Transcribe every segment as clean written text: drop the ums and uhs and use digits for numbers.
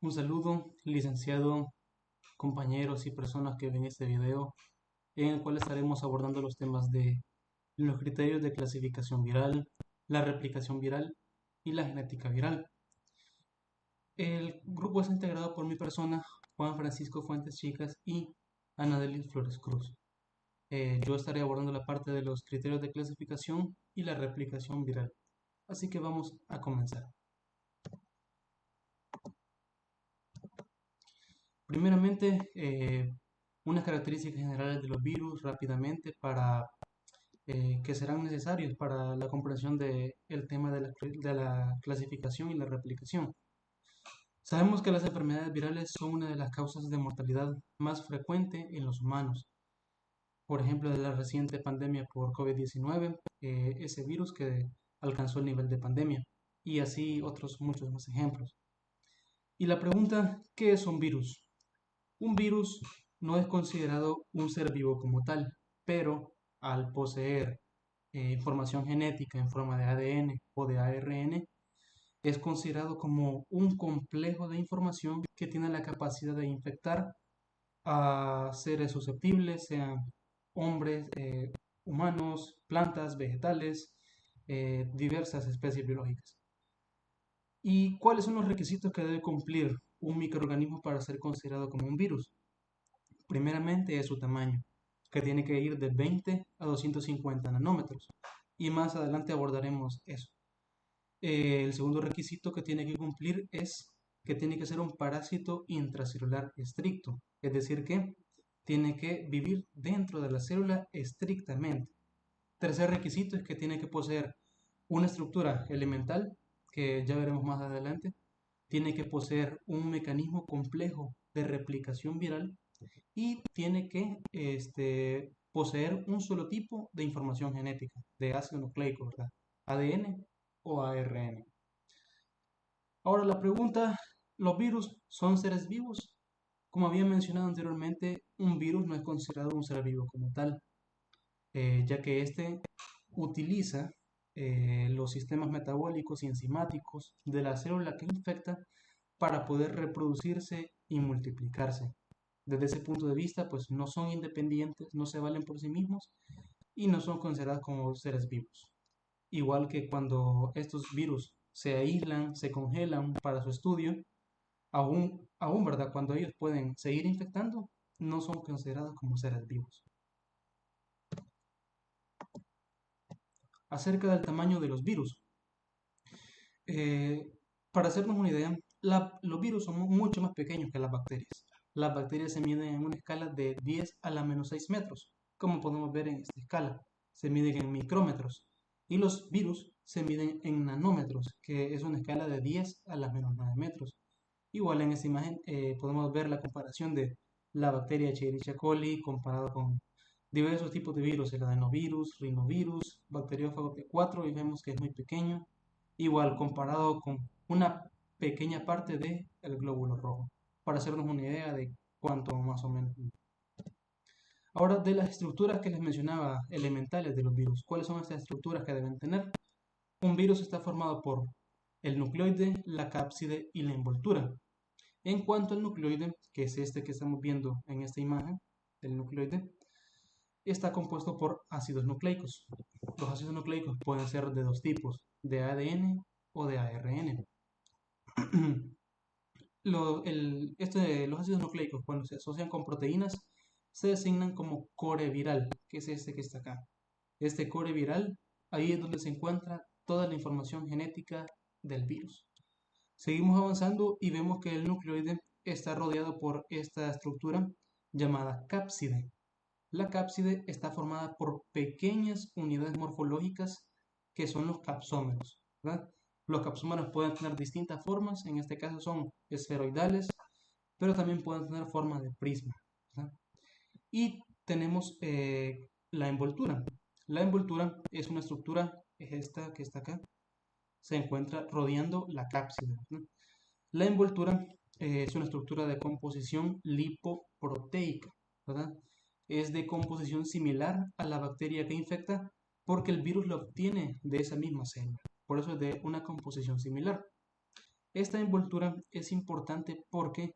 Un saludo, licenciado, compañeros y personas que ven este video, en el cual estaremos abordando los temas de los criterios de clasificación viral, la replicación viral y la genética viral. El grupo es integrado por mi persona, Juan Francisco Fuentes Chicas y Ana Delis Flores Cruz. Yo estaré abordando la parte de los criterios de clasificación y la replicación viral. Así que vamos a comenzar. Primeramente, unas características generales de los virus rápidamente para que serán necesarios para la comprensión del tema de la clasificación y la replicación. Sabemos que las enfermedades virales son una de las causas de mortalidad más frecuente en los humanos. Por ejemplo, de la reciente pandemia por COVID-19, ese virus que alcanzó el nivel de pandemia, y así otros muchos más ejemplos. Y la pregunta, ¿qué es un virus? Un virus no es considerado un ser vivo como tal, pero al poseer información genética en forma de ADN o de ARN, es considerado como un complejo de información que tiene la capacidad de infectar a seres susceptibles, sean hombres, humanos, plantas, vegetales, diversas especies biológicas. ¿Y cuáles son los requisitos que debe cumplir un microorganismo para ser considerado como un virus? Primeramente es su tamaño, que tiene que ir de 20 a 250 nanómetros, y más adelante abordaremos eso. El segundo requisito que tiene que cumplir es que tiene que ser un parásito intracelular estricto, es decir, que tiene que vivir dentro de la célula estrictamente. Tercer requisito es que tiene que poseer una estructura elemental, que ya veremos más adelante. Tiene que poseer un mecanismo complejo de replicación viral y tiene que poseer un solo tipo de información genética, de ácido nucleico, ¿verdad? ADN o ARN. Ahora la pregunta, ¿los virus son seres vivos? Como había mencionado anteriormente, un virus no es considerado un ser vivo como tal, ya que éste utiliza los sistemas metabólicos y enzimáticos de la célula que infecta para poder reproducirse y multiplicarse. Desde ese punto de vista, pues no son independientes, no se valen por sí mismos y no son considerados como seres vivos. Igual que cuando estos virus se aíslan, se congelan para su estudio, aún ¿verdad? Cuando ellos pueden seguir infectando, no son considerados como seres vivos. Acerca del tamaño de los virus. Eh, para hacernos una idea, los virus son mucho más pequeños que las bacterias. Las bacterias se miden en una escala de 10 a la menos 6 metros, como podemos ver en esta escala. Se miden en micrómetros. Y los virus se miden en nanómetros, que es una escala de 10 a la menos 9 metros. Igual en esta imagen podemos ver la comparación de la bacteria Escherichia coli comparado con diversos tipos de virus, el adenovirus, rinovirus, bacteriófago T4, y vemos que es muy pequeño, igual comparado con una pequeña parte del glóbulo rojo, para hacernos una idea de cuánto más o menos. Ahora, de las estructuras que les mencionaba, elementales de los virus, ¿cuáles son estas estructuras que deben tener? Un virus está formado por el nucleoide, la cápside y la envoltura. En cuanto al nucleoide, que es este que estamos viendo en esta imagen, el nucleoide, está compuesto por ácidos nucleicos. Los ácidos nucleicos pueden ser de dos tipos, de ADN o de ARN. Los ácidos nucleicos, cuando se asocian con proteínas, se designan como core viral, que es este que está acá. Este core viral, ahí es donde se encuentra toda la información genética del virus. Seguimos avanzando y vemos que el nucleoide está rodeado por esta estructura llamada cápside. La cápside está formada por pequeñas unidades morfológicas que son los capsómeros, ¿verdad? Los capsómeros pueden tener distintas formas, en este caso son esferoidales, pero también pueden tener forma de prisma, ¿verdad? Y tenemos la envoltura. La envoltura es una estructura, es esta que está acá, se encuentra rodeando la cápside, ¿verdad? La envoltura es una estructura de composición lipoproteica, ¿verdad? Es de composición similar a la bacteria que infecta porque el virus lo obtiene de esa misma célula. Por eso es de una composición similar. Esta envoltura es importante porque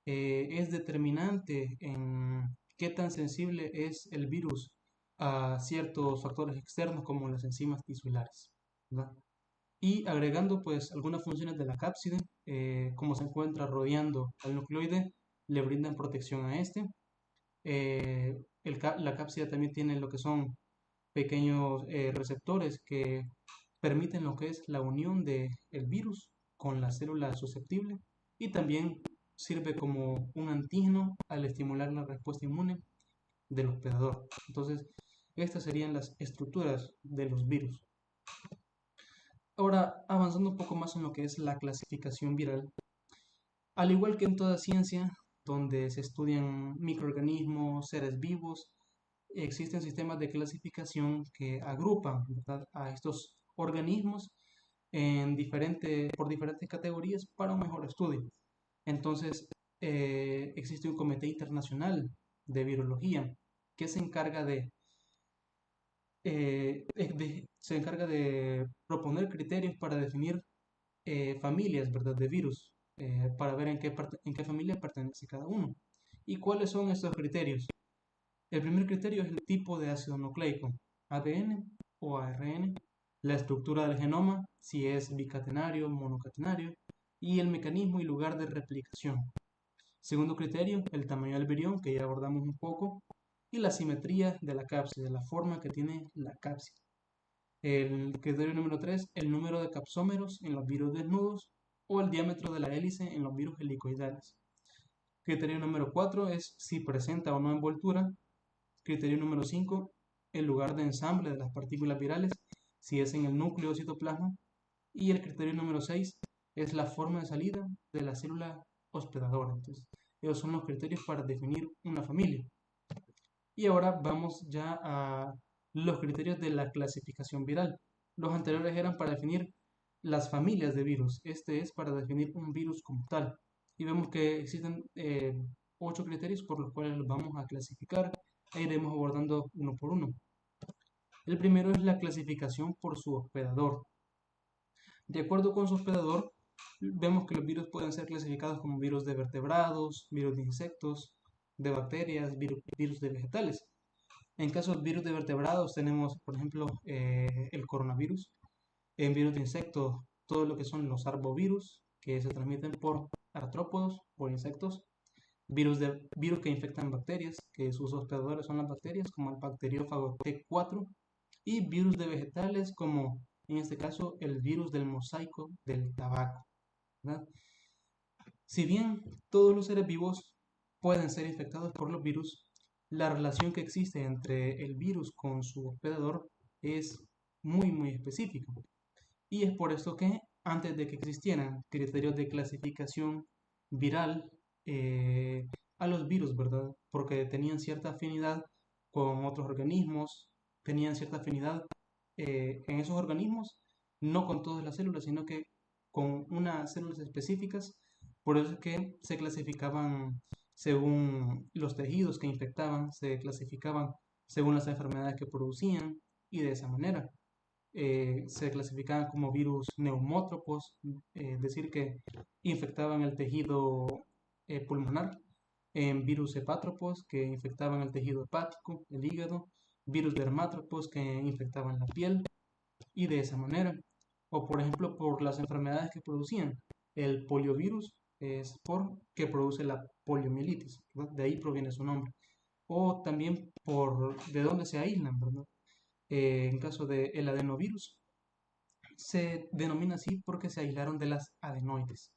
es determinante en qué tan sensible es el virus a ciertos factores externos como las enzimas tisulares, ¿verdad? Y agregando pues algunas funciones de la cápside, como se encuentra rodeando al nucleoide, le brindan protección a este. La cápside también tiene lo que son pequeños receptores que permiten lo que es la unión del virus con la célula susceptible y también sirve como un antígeno al estimular la respuesta inmune del hospedador. Entonces, estas serían las estructuras de los virus. Ahora, avanzando un poco más en lo que es la clasificación viral, al igual que en toda ciencia, donde se estudian microorganismos, seres vivos, existen sistemas de clasificación que agrupan, ¿verdad?, a estos organismos por diferentes categorías para un mejor estudio. Entonces, existe un comité internacional de virología que se encarga de proponer criterios para definir familias, ¿verdad?, de virus, para ver en qué familia pertenece cada uno. ¿Y cuáles son estos criterios? El primer criterio es el tipo de ácido nucleico, ADN o ARN, la estructura del genoma, si es bicatenario, monocatenario, y el mecanismo y lugar de replicación. Segundo criterio, el tamaño del virión, que ya abordamos un poco, y la simetría de la cápside, la forma que tiene la cápside. El criterio número 3, el número de capsómeros en los virus desnudos o el diámetro de la hélice en los virus helicoidales. Criterio número 4 es si presenta o no envoltura. Criterio número 5, el lugar de ensamble de las partículas virales, si es en el núcleo o citoplasma. Y el criterio número 6 es la forma de salida de la célula hospedadora. Entonces, esos son los criterios para definir una familia. Y ahora vamos ya a los criterios de la clasificación viral. Los anteriores eran para definir las familias de virus. Este es para definir un virus como tal. Y vemos que existen 8 criterios por los cuales los vamos a clasificar e iremos abordando uno por uno. El primero es la clasificación por su hospedador. De acuerdo con su hospedador, vemos que los virus pueden ser clasificados como virus de vertebrados, virus de insectos, de bacterias, virus de vegetales. En caso de virus de vertebrados tenemos, por ejemplo, el coronavirus. En virus de insectos, todo lo que son los arbovirus, que se transmiten por artrópodos, por insectos. Virus que infectan bacterias, que sus hospedadores son las bacterias, como el bacteriófago T4. Y virus de vegetales, como en este caso el virus del mosaico del tabaco, ¿verdad? Si bien todos los seres vivos pueden ser infectados por los virus, la relación que existe entre el virus con su hospedador es muy específica. Y es por esto que antes de que existieran criterios de clasificación viral a los virus, ¿verdad? Porque tenían cierta afinidad con otros organismos, tenían cierta afinidad en esos organismos, no con todas las células, sino que con unas células específicas. Por eso es que se clasificaban según los tejidos que infectaban, se clasificaban según las enfermedades que producían y de esa manera. Se clasificaban como virus neumótropos, es decir, que infectaban el tejido pulmonar, en virus hepátropos, que infectaban el tejido hepático, el hígado, virus dermátropos, que infectaban la piel, y de esa manera. O por ejemplo, por las enfermedades que producían. El poliovirus es que produce la poliomielitis, ¿verdad? De ahí proviene su nombre. O también por de dónde se aíslan, ¿verdad? En caso del adenovirus, se denomina así porque se aislaron de las adenoides.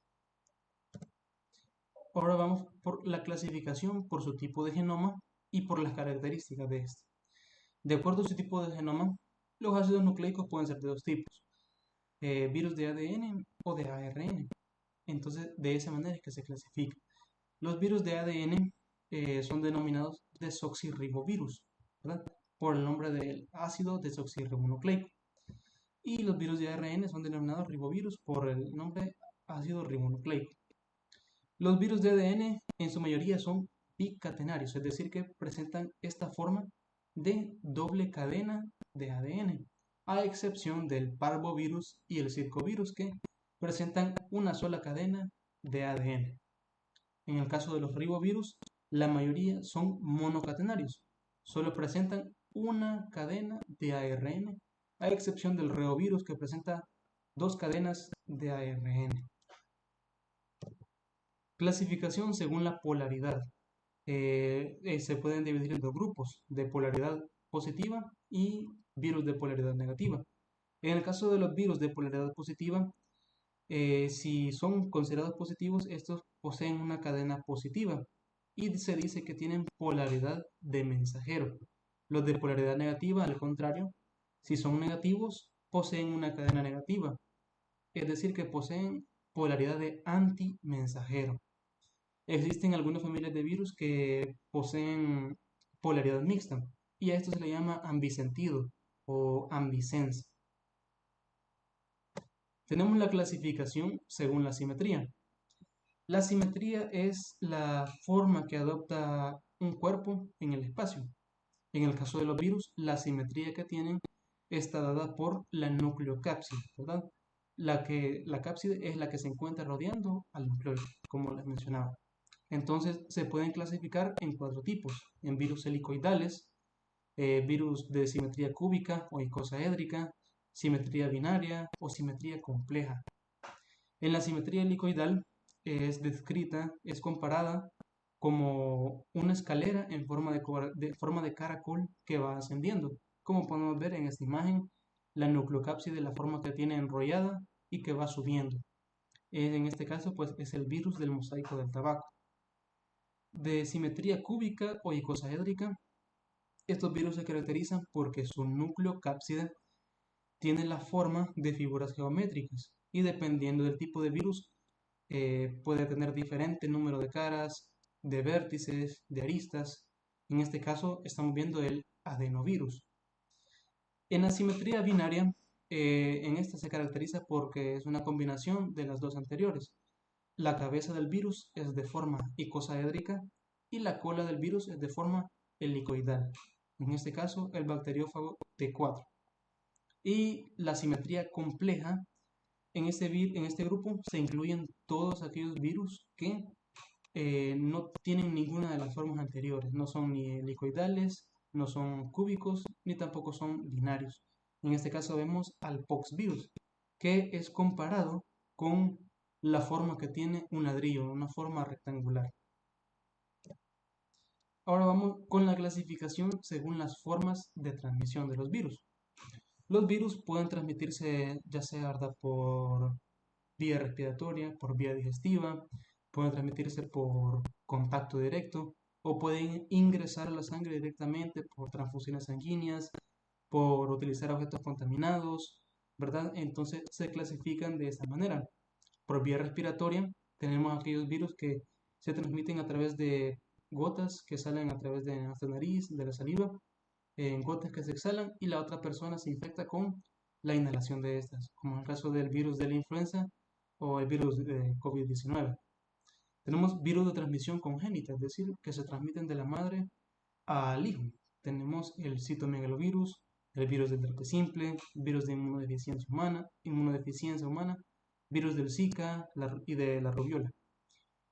Ahora vamos por la clasificación por su tipo de genoma y por las características de este. De acuerdo a su tipo de genoma, los ácidos nucleicos pueden ser de dos tipos, virus de ADN o de ARN. Entonces, de esa manera es que se clasifica. Los virus de ADN son denominados desoxirribovirus, ¿verdad? Por el nombre del ácido desoxirribonucleico. Y los virus de ARN son denominados ribovirus por el nombre ácido ribonucleico. Los virus de ADN en su mayoría son bicatenarios, es decir, que presentan esta forma de doble cadena de ADN, a excepción del parvovirus y el circovirus, que presentan una sola cadena de ADN. En el caso de los ribovirus, la mayoría son monocatenarios, solo presentan una cadena de ARN, a excepción del reovirus que presenta dos cadenas de ARN. Clasificación según la polaridad. Se pueden dividir en dos grupos, de polaridad positiva y virus de polaridad negativa. En el caso de los virus de polaridad positiva, si son considerados positivos, estos poseen una cadena positiva y se dice que tienen polaridad de mensajero. Los de polaridad negativa, al contrario, si son negativos, poseen una cadena negativa, es decir, que poseen polaridad de antimensajero. Existen algunas familias de virus que poseen polaridad mixta y a esto se le llama ambisentido o ambisens. Tenemos la clasificación según la simetría. La simetría es la forma que adopta un cuerpo en el espacio. En el caso de los virus, la simetría que tienen está dada por la nucleocápside, ¿verdad? La cápside es la que se encuentra rodeando al nucleoide, como les mencionaba. Entonces se pueden clasificar en cuatro tipos: en virus helicoidales, virus de simetría cúbica o icosaédrica, simetría binaria o simetría compleja. En la simetría helicoidal es descrita, es comparada como una escalera en forma de caracol que va ascendiendo. Como podemos ver en esta imagen, la nucleocápside, la forma que tiene enrollada y que va subiendo. En este caso, pues es el virus del mosaico del tabaco. De simetría cúbica o icosaédrica, estos virus se caracterizan porque su núcleo cápside tiene la forma de figuras geométricas y dependiendo del tipo de virus puede tener diferente número de caras, de vértices, de aristas. En este caso estamos viendo el adenovirus. En la simetría binaria, en esta se caracteriza porque es una combinación de las dos anteriores. La cabeza del virus es de forma icosaédrica y la cola del virus es de forma helicoidal. En este caso, el bacteriófago T4. Y la simetría compleja, en este grupo se incluyen todos aquellos virus que no tienen ninguna de las formas anteriores, no son ni helicoidales, no son cúbicos, ni tampoco son binarios. En este caso vemos al poxvirus, que es comparado con la forma que tiene un ladrillo, una forma rectangular. Ahora vamos con la clasificación según las formas de transmisión de los virus. Los virus pueden transmitirse ya sea, ¿verdad?, por vía respiratoria, por vía digestiva, pueden transmitirse por contacto directo o pueden ingresar a la sangre directamente por transfusiones sanguíneas, por utilizar objetos contaminados, ¿verdad? Entonces se clasifican de esa manera. Por vía respiratoria tenemos aquellos virus que se transmiten a través de gotas que salen a través de nuestra nariz, de la saliva, en gotas que se exhalan y la otra persona se infecta con la inhalación de estas, como en el caso del virus de la influenza o el virus de COVID-19. Tenemos virus de transmisión congénita, es decir, que se transmiten de la madre al hijo. Tenemos el citomegalovirus, el virus del herpes simple, virus de inmunodeficiencia humana, virus del Zika y de la rubiola.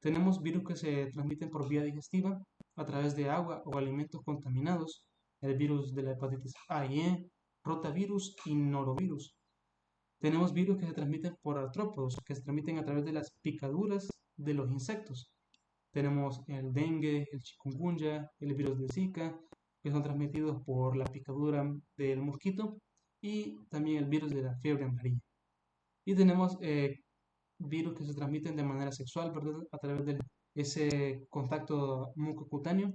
Tenemos virus que se transmiten por vía digestiva a través de agua o alimentos contaminados, el virus de la hepatitis A y E, rotavirus y norovirus. Tenemos virus que se transmiten por artrópodos, que se transmiten a través de las picaduras de los insectos. Tenemos el dengue, el chikungunya, el virus del Zika, que son transmitidos por la picadura del mosquito, y también el virus de la fiebre amarilla. Y tenemos virus que se transmiten de manera sexual, ¿verdad?, a través de ese contacto mucocutáneo.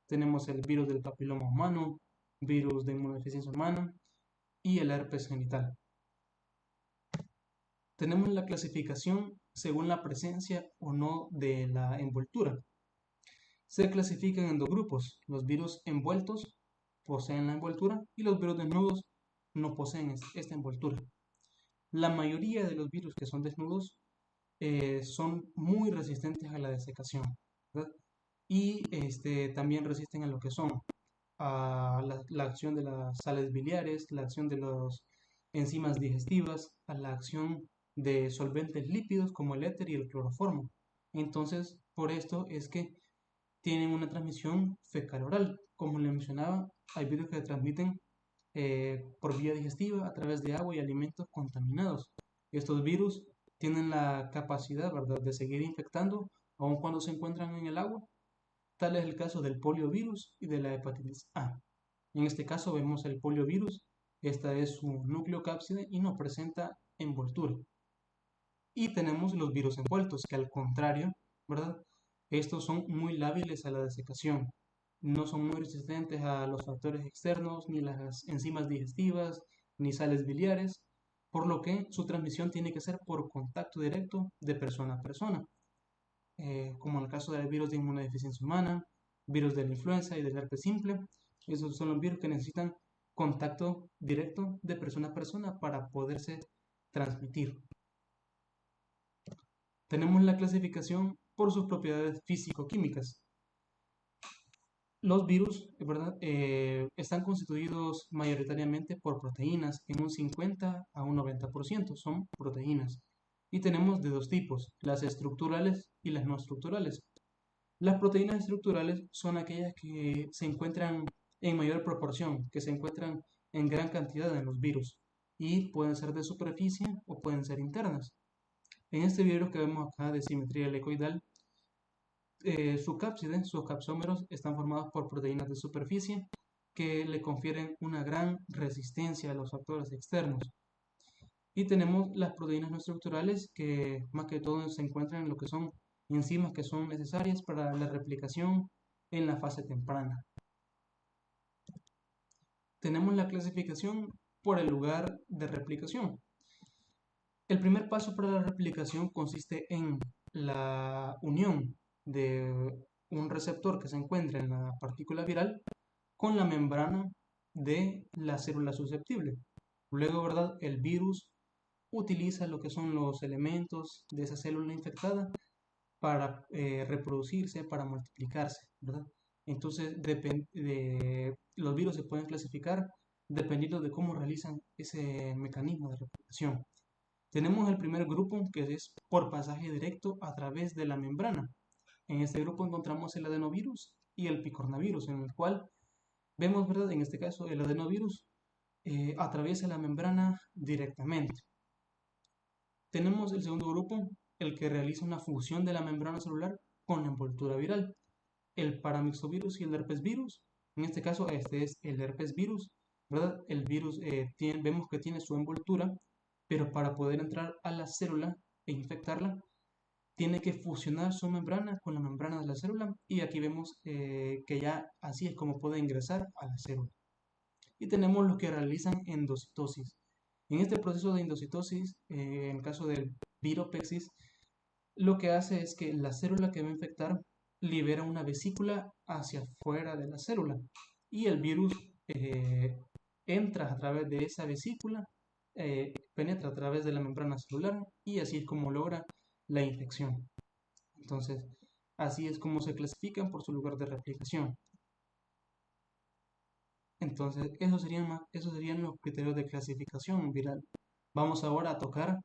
Tenemos el virus del papiloma humano, virus de inmunodeficiencia humana y el herpes genital. Tenemos la clasificación según la presencia o no de la envoltura. Se clasifican en dos grupos: los virus envueltos poseen la envoltura y los virus desnudos no poseen esta envoltura. La mayoría de los virus que son desnudos son muy resistentes a la desecación, ¿verdad? Y también resisten a lo que son a la acción de las sales biliares, la acción de las enzimas digestivas, a la acción de solventes lípidos como el éter y el cloroformo. Entonces, por esto es que tienen una transmisión fecal-oral. Como le mencionaba, hay virus que se transmiten por vía digestiva a través de agua y alimentos contaminados. Estos virus tienen la capacidad, ¿verdad?, de seguir infectando aun cuando se encuentran en el agua. Tal es el caso del poliovirus y de la hepatitis A. En este caso vemos el poliovirus. Esta es su nucleocápside y no presenta envoltura. Y tenemos los virus envueltos, que al contrario, ¿verdad? Estos son muy lábiles a la desecación. No son muy resistentes a los factores externos, ni las enzimas digestivas, ni sales biliares, por lo que su transmisión tiene que ser por contacto directo de persona a persona, como en el caso del virus de inmunodeficiencia humana, virus de la influenza y del herpes simple. Esos son los virus que necesitan contacto directo de persona a persona para poderse transmitir. Tenemos la clasificación por sus propiedades físico-químicas. Los virus, ¿verdad?, están constituidos mayoritariamente por proteínas, en un 50 a un 90% son proteínas. Y tenemos de dos tipos, las estructurales y las no estructurales. Las proteínas estructurales son aquellas que se encuentran en mayor proporción, que se encuentran en gran cantidad en los virus y pueden ser de superficie o pueden ser internas. En este virus que vemos acá de simetría helicoidal, sus capsómeros están formados por proteínas de superficie que le confieren una gran resistencia a los factores externos. Y tenemos las proteínas no estructurales que más que todo se encuentran en lo que son enzimas que son necesarias para la replicación en la fase temprana. Tenemos la clasificación por el lugar de replicación. El primer paso para la replicación consiste en la unión de un receptor que se encuentra en la partícula viral con la membrana de la célula susceptible. Luego, ¿verdad?, el virus utiliza lo que son los elementos de esa célula infectada para reproducirse, para multiplicarse, ¿verdad? Entonces, los virus se pueden clasificar dependiendo de cómo realizan ese mecanismo de replicación. Tenemos el primer grupo que es por pasaje directo a través de la membrana. En este grupo encontramos el adenovirus y el picornavirus, en el cual vemos, ¿verdad?, en este caso el adenovirus atraviesa la membrana directamente. Tenemos el segundo grupo, el que realiza una fusión de la membrana celular con la envoltura viral, el paramyxovirus y el herpesvirus. En este caso, este es el herpesvirus, ¿verdad? El virus vemos que tiene su envoltura, pero para poder entrar a la célula e infectarla, tiene que fusionar su membrana con la membrana de la célula, y aquí vemos que ya así es como puede ingresar a la célula. Y tenemos los que realizan endocitosis. En este proceso de endocitosis, en el caso del viropexis, lo que hace es que la célula que va a infectar libera una vesícula hacia afuera de la célula y el virus entra a través de esa vesícula, penetra a través de la membrana celular y así es como logra la infección. Entonces, así es como se clasifican por su lugar de replicación. Entonces, esos serían los criterios de clasificación viral. Vamos ahora a tocar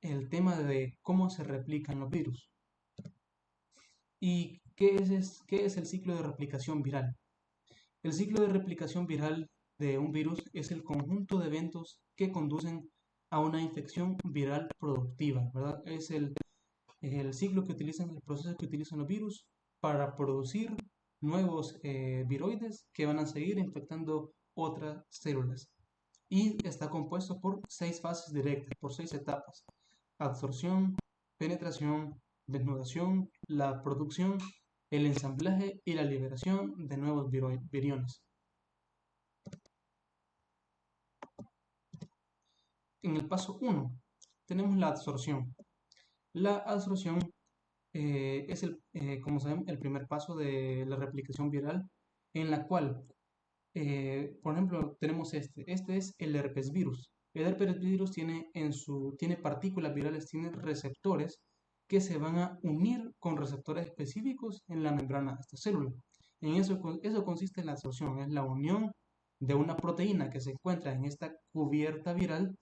el tema de cómo se replican los virus. ¿Y qué es el ciclo de replicación viral? El ciclo de replicación viral de un virus es el conjunto de eventos que conducen a una infección viral productiva, ¿verdad? Es el ciclo que utilizan, el proceso que utilizan los virus para producir nuevos viroides que van a seguir infectando otras células. Y está compuesto por 6 fases directas, por 6 etapas: absorción, penetración, desnudación, la producción, el ensamblaje y la liberación de nuevos viriones. En el paso 1 tenemos la absorción. La absorción es, como sabemos, el primer paso de la replicación viral, en la cual, por ejemplo, tenemos este es el herpesvirus. El herpesvirus tiene partículas virales, tiene receptores que se van a unir con receptores específicos en la membrana de esta célula. En eso consiste la absorción, es la unión de una proteína que se encuentra en esta cubierta viral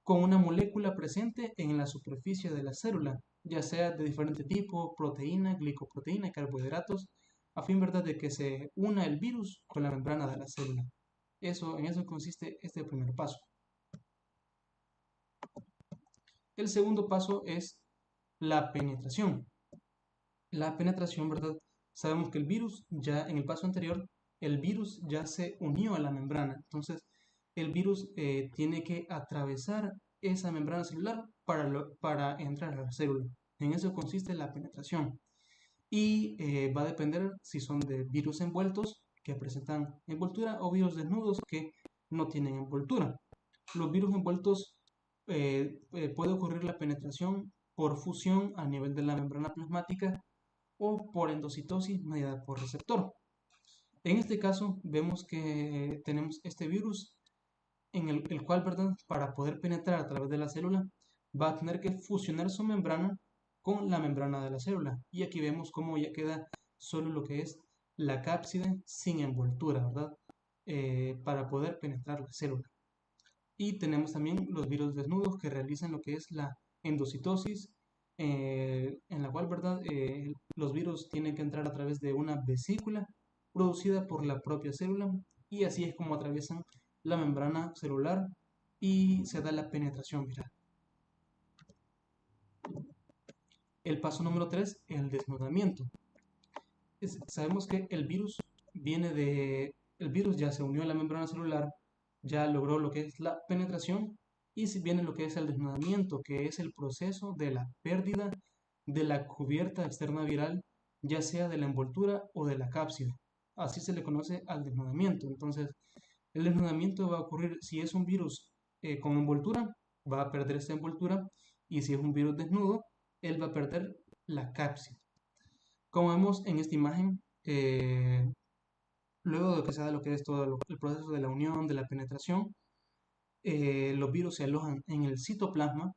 con una molécula presente en la superficie de la célula, ya sea de diferente tipo, proteína, glicoproteína, carbohidratos, a fin, ¿verdad?, de que se una el virus con la membrana de la célula. En eso consiste este primer paso. El segundo paso es la penetración. La penetración, ¿verdad? Sabemos que el virus ya en el paso anterior, el virus ya se unió a la membrana. Entonces, el virus tiene que atravesar esa membrana celular para entrar a la célula. En eso consiste la penetración. Y va a depender si son de virus envueltos que presentan envoltura o virus desnudos que no tienen envoltura. Los virus envueltos puede ocurrir la penetración por fusión a nivel de la membrana plasmática o por endocitosis mediada por receptor. En este caso vemos que tenemos este virus en el cual, ¿verdad?, para poder penetrar a través de la célula va a tener que fusionar su membrana con la membrana de la célula. Y aquí vemos cómo ya queda solo lo que es la cápside sin envoltura, ¿verdad? Para poder penetrar la célula. Y tenemos también los virus desnudos que realizan lo que es la endocitosis, en la cual, ¿verdad?, los virus tienen que entrar a través de una vesícula producida por la propia célula y así es como atraviesan la membrana celular y se da la penetración viral. El paso número 3, el desnudamiento. Sabemos que el virus el virus ya se unió a la membrana celular, ya logró lo que es la penetración y si viene lo que es el desnudamiento, que es el proceso de la pérdida de la cubierta externa viral, ya sea de la envoltura o de la cápside. Así se le conoce al desnudamiento. Entonces, el desnudamiento va a ocurrir si es un virus con envoltura, va a perder esta envoltura, y si es un virus desnudo, él va a perder la cápside. Como vemos en esta imagen, luego de que se da lo que es todo el proceso de la unión, de la penetración, los virus se alojan en el citoplasma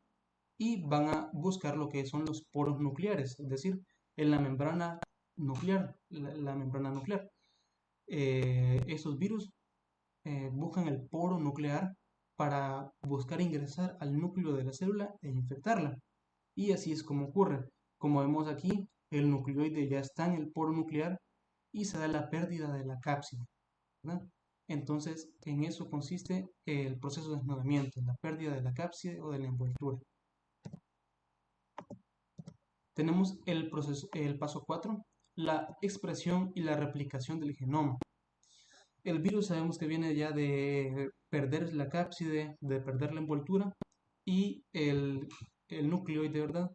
y van a buscar lo que son los poros nucleares, es decir, en la membrana nuclear, la membrana nuclear. Esos virus buscan el poro nuclear para buscar ingresar al núcleo de la célula e infectarla. Y así es como ocurre. Como vemos aquí, el nucleoide ya está en el poro nuclear y se da la pérdida de la cápside, ¿verdad? Entonces, en eso consiste el proceso de desnudamiento, la pérdida de la cápside o de la envoltura. Tenemos el paso 4, la expresión y la replicación del genoma. El virus sabemos que viene ya de perder la cápside, de perder la envoltura y el nucleoide, ¿verdad?,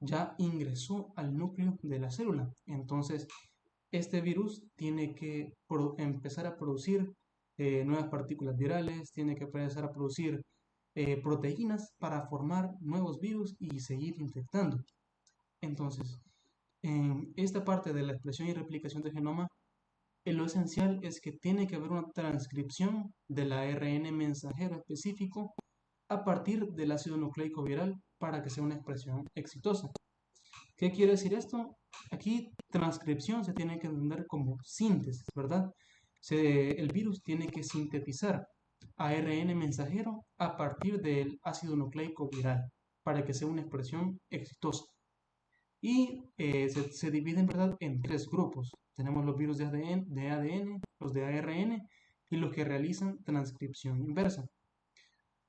ya ingresó al núcleo de la célula. Entonces, este virus tiene que empezar a producir nuevas partículas virales, tiene que empezar a producir proteínas para formar nuevos virus y seguir infectando. Entonces, en esta parte de la expresión y replicación del genoma, lo esencial es que tiene que haber una transcripción del ARN mensajero específico a partir del ácido nucleico viral para que sea una expresión exitosa. ¿Qué quiere decir esto? Aquí transcripción se tiene que entender como síntesis, ¿verdad? El virus tiene que sintetizar ARN mensajero a partir del ácido nucleico viral para que sea una expresión exitosa. Y se divide, ¿verdad?, en 3 grupos. Tenemos los virus de ADN, los de ARN y los que realizan transcripción inversa.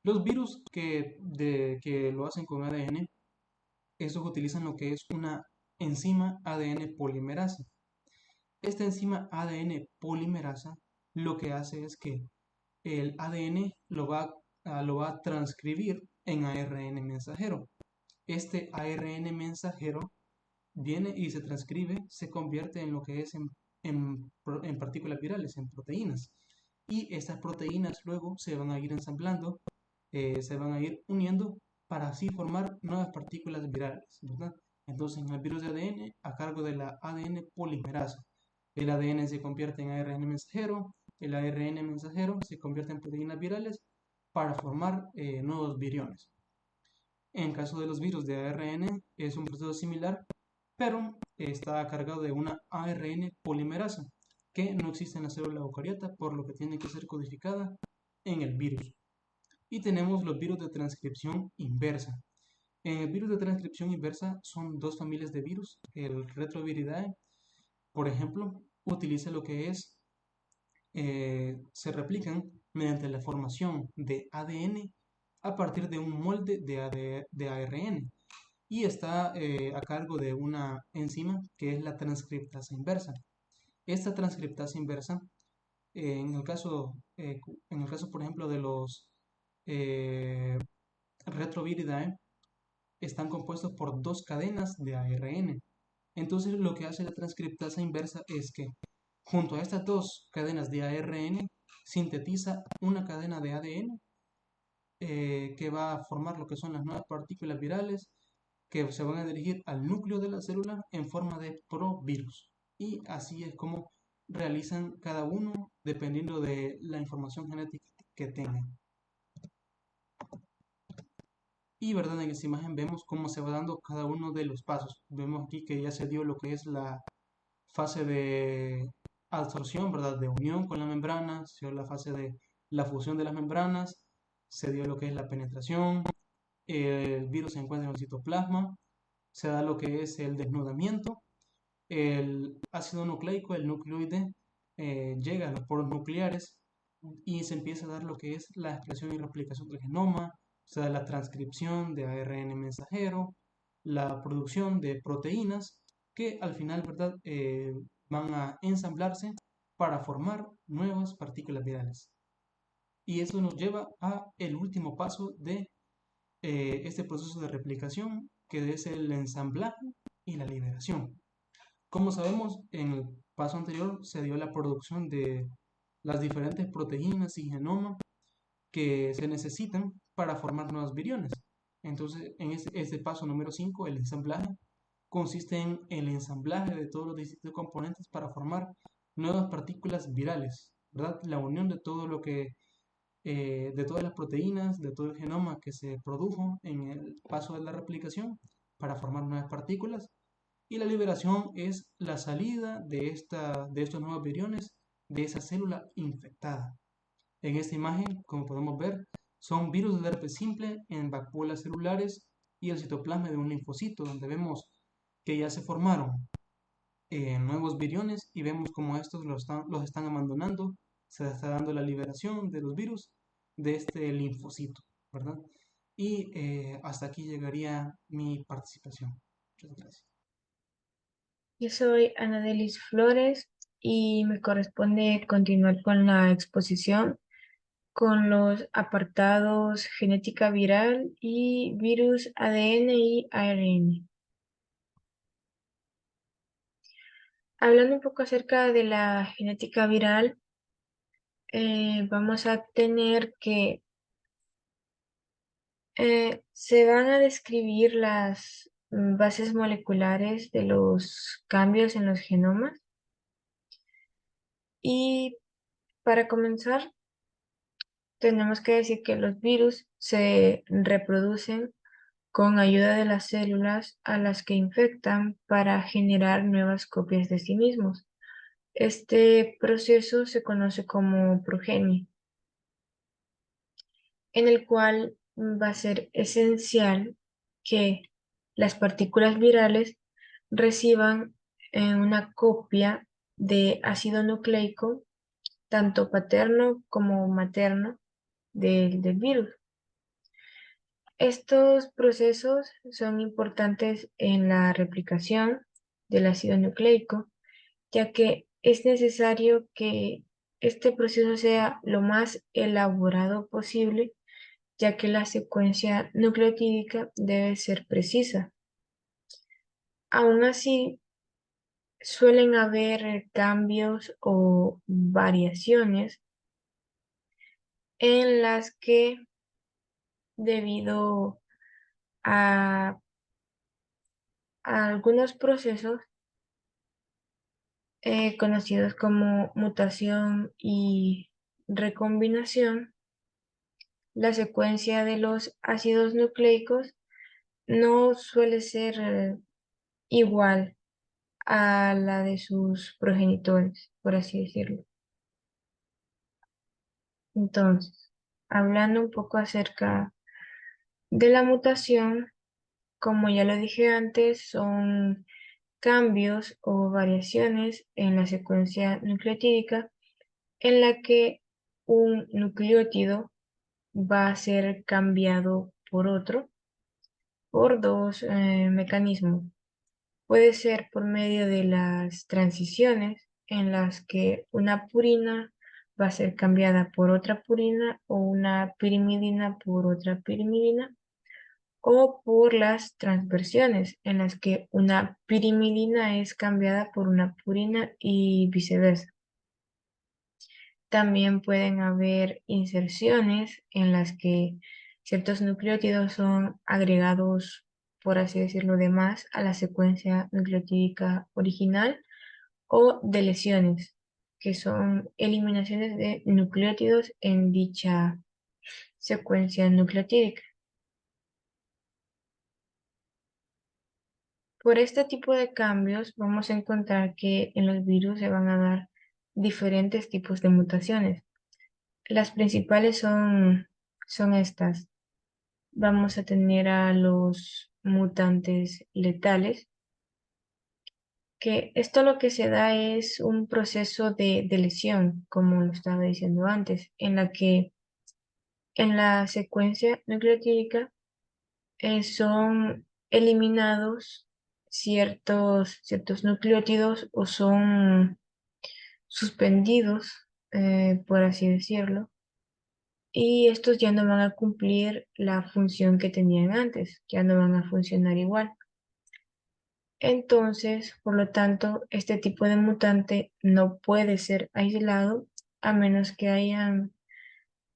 Los virus que lo hacen con ADN, esos utilizan lo que es una enzima ADN polimerasa. Esta enzima ADN polimerasa lo que hace es que el ADN lo va a transcribir en ARN mensajero. Este ARN mensajero viene y se transcribe, se convierte en lo que es en partículas virales, en proteínas. Y estas proteínas luego se van a ir ensamblando, se van a ir uniendo para así formar nuevas partículas virales, ¿verdad? Entonces, en el virus de ADN, a cargo de la ADN polimerasa, el ADN se convierte en ARN mensajero, el ARN mensajero se convierte en proteínas virales para formar nuevos viriones. En caso de los virus de ARN es un proceso similar, pero está cargado de una ARN polimerasa que no existe en la célula eucariota, por lo que tiene que ser codificada en el virus. Y tenemos los virus de transcripción inversa. En el virus de transcripción inversa son dos familias de virus. El Retroviridae, por ejemplo, utiliza lo que es, se replican mediante la formación de ADN a partir de un molde de ARN y está a cargo de una enzima que es la transcriptasa inversa. Esta transcriptasa inversa, en el caso, por ejemplo, de los eh, Retroviridae, están compuestos por dos cadenas de ARN. Entonces, lo que hace la transcriptasa inversa es que junto a estas dos cadenas de ARN sintetiza una cadena de ADN que va a formar lo que son las nuevas partículas virales que se van a dirigir al núcleo de la célula en forma de provirus. Y así es como realizan cada uno dependiendo de la información genética que tengan. Y verdad, en esta imagen vemos cómo se va dando cada uno de los pasos. Vemos aquí que ya se dio lo que es la fase de absorción, ¿verdad? De unión con la membrana, se dio la fase de la fusión de las membranas, se dio lo que es la penetración, el virus se encuentra en el citoplasma, se da lo que es el desnudamiento, el ácido nucleico, el nucleoide, llega a los poros nucleares y se empieza a dar lo que es la expresión y replicación del genoma, se da la transcripción de ARN mensajero, la producción de proteínas que al final, ¿verdad? Van a ensamblarse para formar nuevas partículas virales. Y eso nos lleva a el último paso de este proceso de replicación, que es el ensamblaje y la liberación. Como sabemos, en el paso anterior se dio la producción de las diferentes proteínas y genoma que se necesitan para formar nuevos viriones. Entonces, en este paso número 5, el ensamblaje, consiste en el ensamblaje de todos los distintos componentes para formar nuevas partículas virales, ¿verdad? La unión de todo lo que, de todas las proteínas, de todo el genoma que se produjo en el paso de la replicación para formar nuevas partículas. Y la liberación es la salida de estos nuevos viriones de esa célula infectada. En esta imagen, como podemos ver, son virus del herpes simple en vacuolas celulares y el citoplasma de un linfocito, donde vemos que ya se formaron nuevos viriones y vemos como estos los están abandonando, se está dando la liberación de los virus de este linfocito, ¿verdad? Y hasta aquí llegaría mi participación. Muchas gracias. Yo soy Anadelis Flores y me corresponde continuar con la exposición con los apartados genética viral y virus ADN y ARN. Hablando un poco acerca de la genética viral, vamos a tener que se van a describir las bases moleculares de los cambios en los genomas. Y para comenzar, tenemos que decir que los virus se reproducen con ayuda de las células a las que infectan para generar nuevas copias de sí mismos. Este proceso se conoce como progenie, en el cual va a ser esencial que las partículas virales reciban una copia de ácido nucleico, tanto paterno como materno, del virus. Estos procesos son importantes en la replicación del ácido nucleico, ya que es necesario que este proceso sea lo más elaborado posible, ya que la secuencia nucleotídica debe ser precisa. Aún así, suelen haber cambios o variaciones en las que, debido a algunos procesos conocidos como mutación y recombinación, la secuencia de los ácidos nucleicos no suele ser igual a la de sus progenitores, por así decirlo. Entonces, hablando un poco acerca de la mutación, como ya lo dije antes, son cambios o variaciones en la secuencia nucleotídica en la que un nucleótido va a ser cambiado por otro por dos mecanismos. Puede ser por medio de las transiciones en las que una purina va a ser cambiada por otra purina o una pirimidina por otra pirimidina, o por las transversiones en las que una pirimidina es cambiada por una purina y viceversa. También pueden haber inserciones en las que ciertos nucleótidos son agregados, por así decirlo, de más a la secuencia nucleotídica original, o deleciones, que son eliminaciones de nucleótidos en dicha secuencia nucleotídica. Por este tipo de cambios vamos a encontrar que en los virus se van a dar diferentes tipos de mutaciones. Las principales son estas. Vamos a tener a los mutantes letales, que esto lo que se da es un proceso de lesión, como lo estaba diciendo antes, en la que en la secuencia nucleotídica son eliminados ciertos nucleótidos o son suspendidos, por así decirlo, y estos ya no van a cumplir la función que tenían antes, ya no van a funcionar igual. Entonces, por lo tanto, este tipo de mutante no puede ser aislado a menos que hayan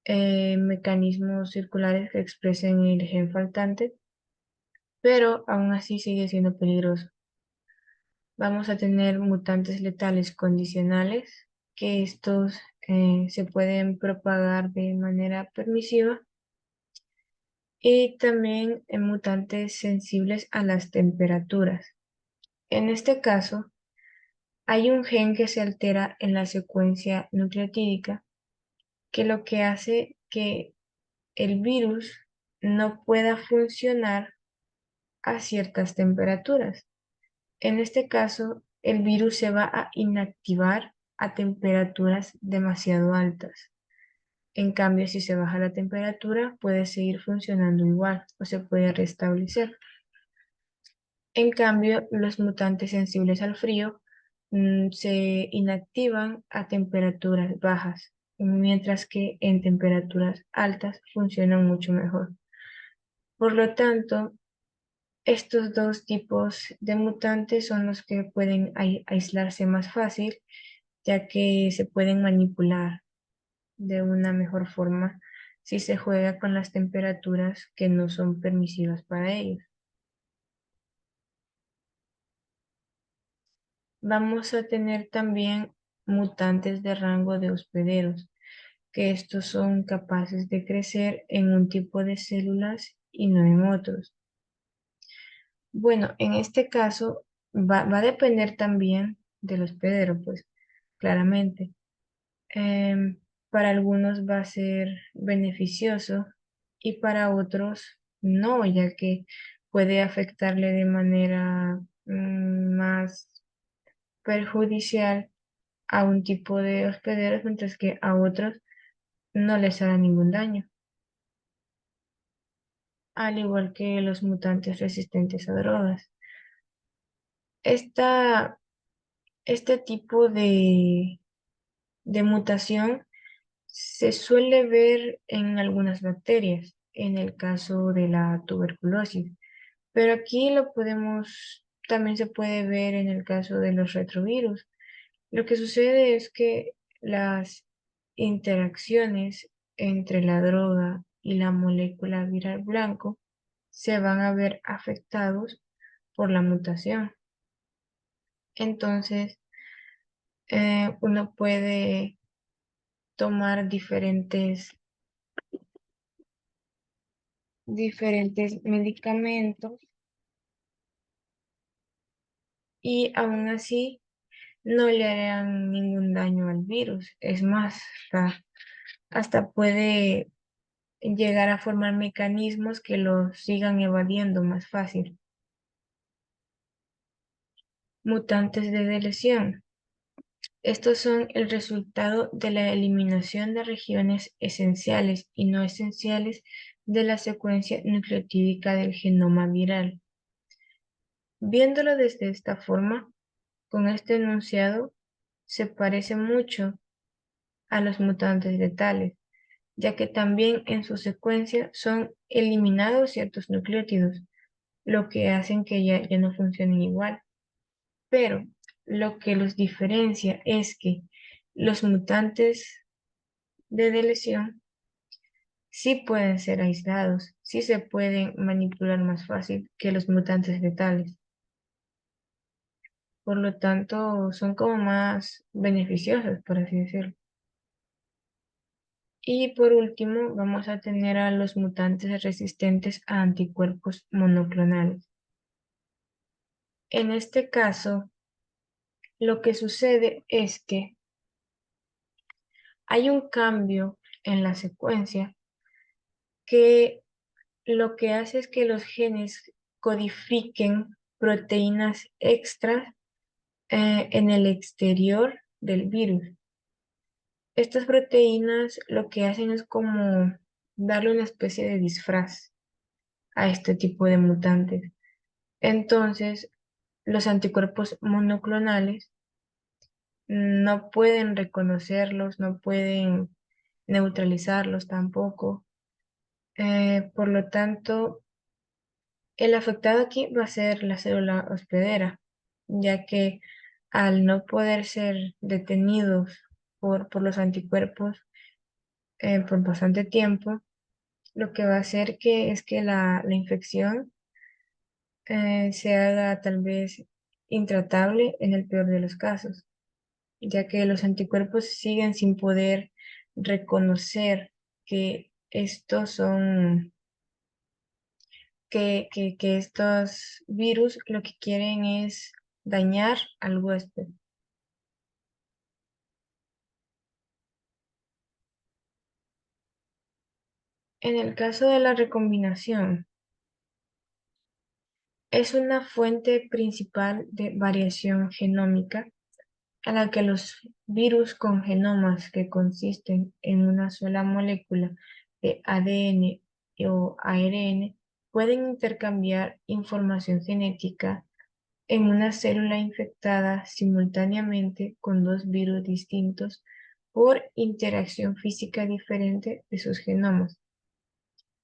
mecanismos circulares que expresen el gen faltante, pero aún así sigue siendo peligroso. Vamos a tener mutantes letales condicionales, que estos se pueden propagar de manera permisiva, y también en mutantes sensibles a las temperaturas. En este caso, hay un gen que se altera en la secuencia nucleotídica que lo que hace que el virus no pueda funcionar a ciertas temperaturas. En este caso, el virus se va a inactivar a temperaturas demasiado altas. En cambio, si se baja la temperatura, puede seguir funcionando igual o se puede restablecer. En cambio, los mutantes sensibles al frío se inactivan a temperaturas bajas, mientras que en temperaturas altas funcionan mucho mejor. Por lo tanto, estos dos tipos de mutantes son los que pueden aislarse más fácil, ya que se pueden manipular de una mejor forma si se juega con las temperaturas que no son permisivas para ellos. Vamos a tener también mutantes de rango de hospederos, que estos son capaces de crecer en un tipo de células y no en otros. Bueno, en este caso va a depender también del hospedero, pues claramente. Em, para algunos va a ser beneficioso y para otros no, ya que puede afectarle de manera más perjudicial a un tipo de hospederos, mientras que a otros no les hará ningún daño, al igual que los mutantes resistentes a drogas. Esta, este tipo de mutación se suele ver en algunas bacterias, en el caso de la tuberculosis, pero aquí también se puede ver en el caso de los retrovirus. Lo que sucede es que las interacciones entre la droga y la molécula viral blanco se van a ver afectados por la mutación. Entonces, uno puede tomar diferentes medicamentos y aún así no le harán ningún daño al virus. Es más, hasta puede llegar a formar mecanismos que los sigan evadiendo más fácil. Mutantes de deleción. Estos son el resultado de la eliminación de regiones esenciales y no esenciales de la secuencia nucleotídica del genoma viral. Viéndolo desde esta forma, con este enunciado, se parece mucho a los mutantes letales, ya que también en su secuencia son eliminados ciertos nucleótidos, lo que hacen que ya no funcionen igual. Pero lo que los diferencia es que los mutantes de deleción sí pueden ser aislados, sí se pueden manipular más fácil que los mutantes letales. Por lo tanto, son como más beneficiosos, por así decirlo. Y por último, vamos a tener a los mutantes resistentes a anticuerpos monoclonales. En este caso, lo que sucede es que hay un cambio en la secuencia que lo que hace es que los genes codifiquen proteínas extras en el exterior del virus. Estas proteínas lo que hacen es como darle una especie de disfraz a este tipo de mutantes. Entonces, los anticuerpos monoclonales no pueden reconocerlos, no pueden neutralizarlos tampoco. Por lo tanto, el afectado aquí va a ser la célula hospedera, ya que al no poder ser detenidos por los anticuerpos por bastante tiempo, lo que va a hacer es que la infección se haga tal vez intratable en el peor de los casos, ya que los anticuerpos siguen sin poder reconocer que estos son, que estos virus lo que quieren es dañar al huésped. En el caso de la recombinación, es una fuente principal de variación genómica a la que los virus con genomas que consisten en una sola molécula de ADN o ARN pueden intercambiar información genética en una célula infectada simultáneamente con dos virus distintos por interacción física diferente de sus genomas.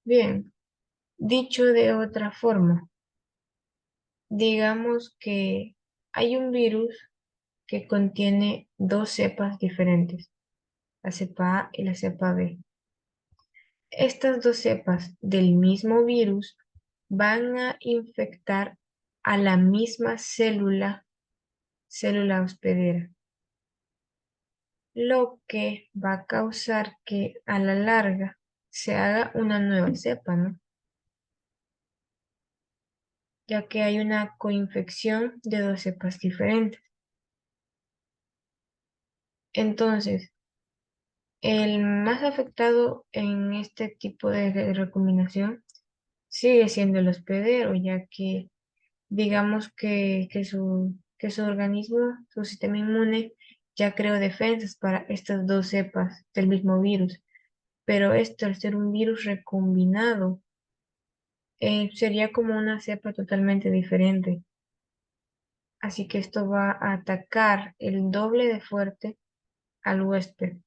Bien, dicho de otra forma, digamos que hay un virus que contiene dos cepas diferentes, la cepa A y la cepa B. Estas dos cepas del mismo virus van a infectar a la misma célula hospedera, lo que va a causar que a la larga se haga una nueva cepa, ¿no? Ya que hay una coinfección de dos cepas diferentes. Entonces, el más afectado en este tipo de recombinación sigue siendo el hospedero, ya que digamos que su organismo, su sistema inmune, ya creó defensas para estas dos cepas del mismo virus. Pero esto, al ser un virus recombinado, sería como una cepa totalmente diferente. Así que esto va a atacar el doble de fuerte al huésped.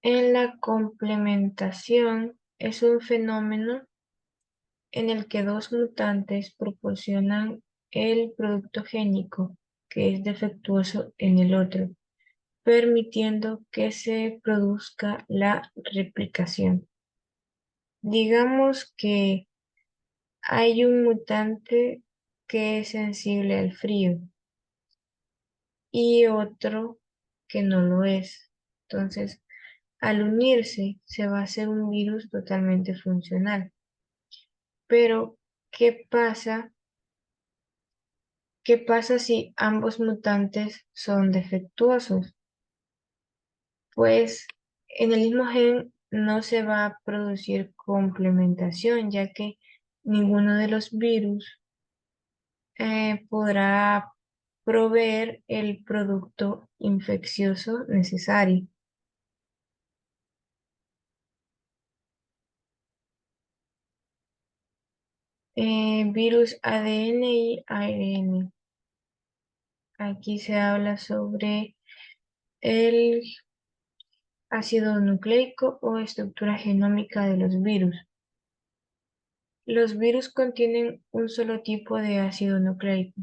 En la complementación es un fenómeno en el que dos mutantes proporcionan el producto génico que es defectuoso en el otro, permitiendo que se produzca la replicación. Digamos que hay un mutante que es sensible al frío y otro que no lo es. Entonces, al unirse, se va a hacer un virus totalmente funcional. Pero, ¿qué pasa ¿Qué pasa si ambos mutantes son defectuosos? Pues en el mismo gen no se va a producir complementación, ya que ninguno de los virus podrá proveer el producto infeccioso necesario. Virus ADN y ARN. Aquí se habla sobre el ácido nucleico o estructura genómica de los virus. Los virus contienen un solo tipo de ácido nucleico.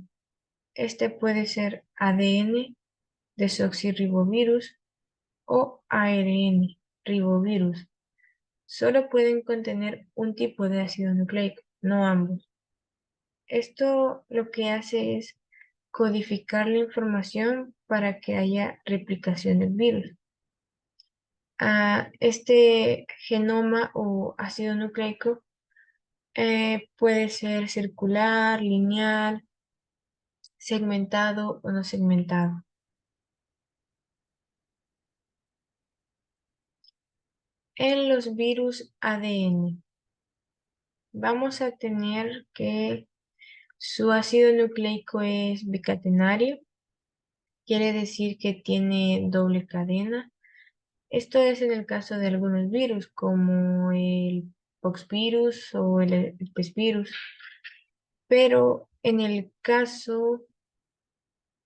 Este puede ser ADN, desoxirribovirus, o ARN, ribovirus. Solo pueden contener un tipo de ácido nucleico, no ambos. Esto lo que hace es codificar la información para que haya replicación del virus. Este genoma o ácido nucleico puede ser circular, lineal, segmentado o no segmentado. En los virus ADN vamos a tener que su ácido nucleico es bicatenario, quiere decir que tiene doble cadena. Esto es en el caso de algunos virus como el poxvirus o el herpesvirus, pero en el caso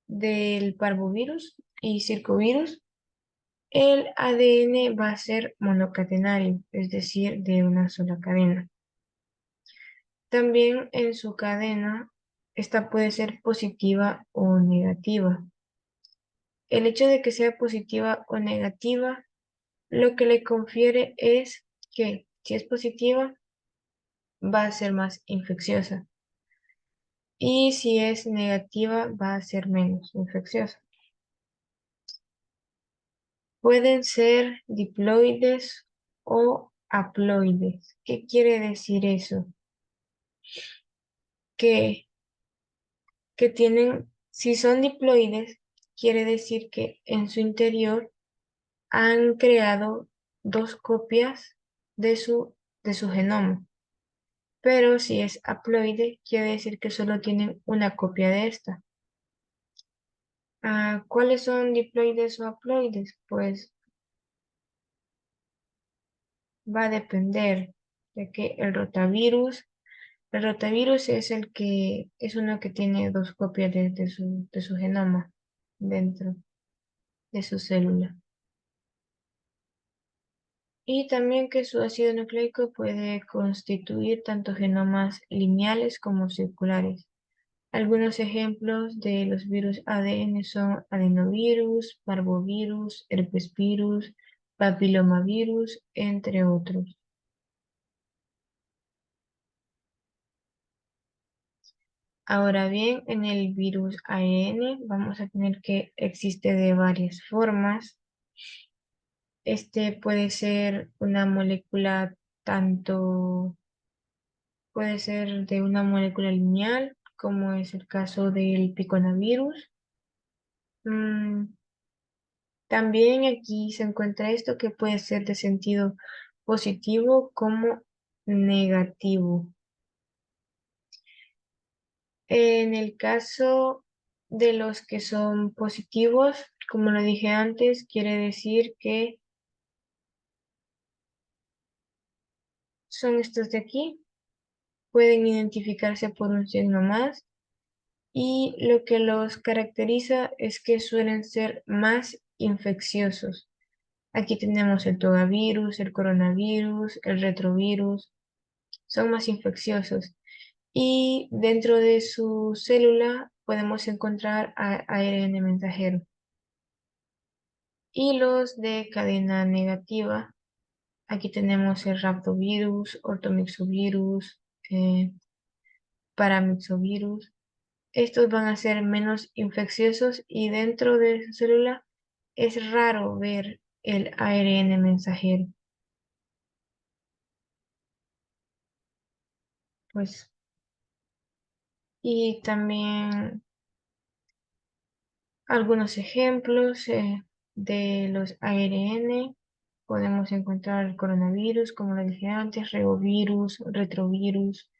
del parvovirus y circovirus, el ADN va a ser monocatenario, es decir, de una sola cadena. También en su cadena, esta puede ser positiva o negativa. El hecho de que sea positiva o negativa, lo que le confiere es que si es positiva, va a ser más infecciosa. Y si es negativa, va a ser menos infecciosa. Pueden ser diploides o haploides. ¿Qué quiere decir eso? Que, que tienen, si son diploides, quiere decir que en su interior han creado dos copias de su genoma. Pero si es haploide, quiere decir que solo tienen una copia de esta. ¿Cuáles son diploides o haploides? Pues va a depender de que el rotavirus es el que es uno que tiene dos copias de su genoma dentro de su célula. Y también que su ácido nucleico puede constituir tanto genomas lineales como circulares. Algunos ejemplos de los virus ADN son adenovirus, parvovirus, herpesvirus, papilomavirus, entre otros. Ahora bien, en el virus ARN vamos a tener que existe de varias formas. Este puede ser una molécula tanto, puede ser de una molécula lineal, como es el caso del piconavirus. Mm, También aquí se encuentra esto que puede ser de sentido positivo como negativo. En el caso de los que son positivos, como lo dije antes, quiere decir que son estos de aquí, pueden identificarse por un signo más y lo que los caracteriza es que suelen ser más infecciosos. Aquí tenemos el togavirus, el coronavirus, el retrovirus, son más infecciosos. Y dentro de su célula podemos encontrar ARN mensajero. Y los de cadena negativa, aquí tenemos el raptovirus, ortomixovirus, paramixovirus. Estos van a ser menos infecciosos y dentro de su célula es raro ver el ARN mensajero. Pues, y también Algunos ejemplos de los ARN. Podemos encontrar el coronavirus, como lo dije antes, reovirus, retrovirus,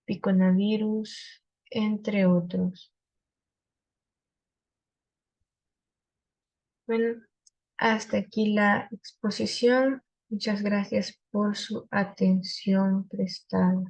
piconavirus, entre otros. Bueno, hasta aquí la exposición. Muchas gracias por su atención prestada.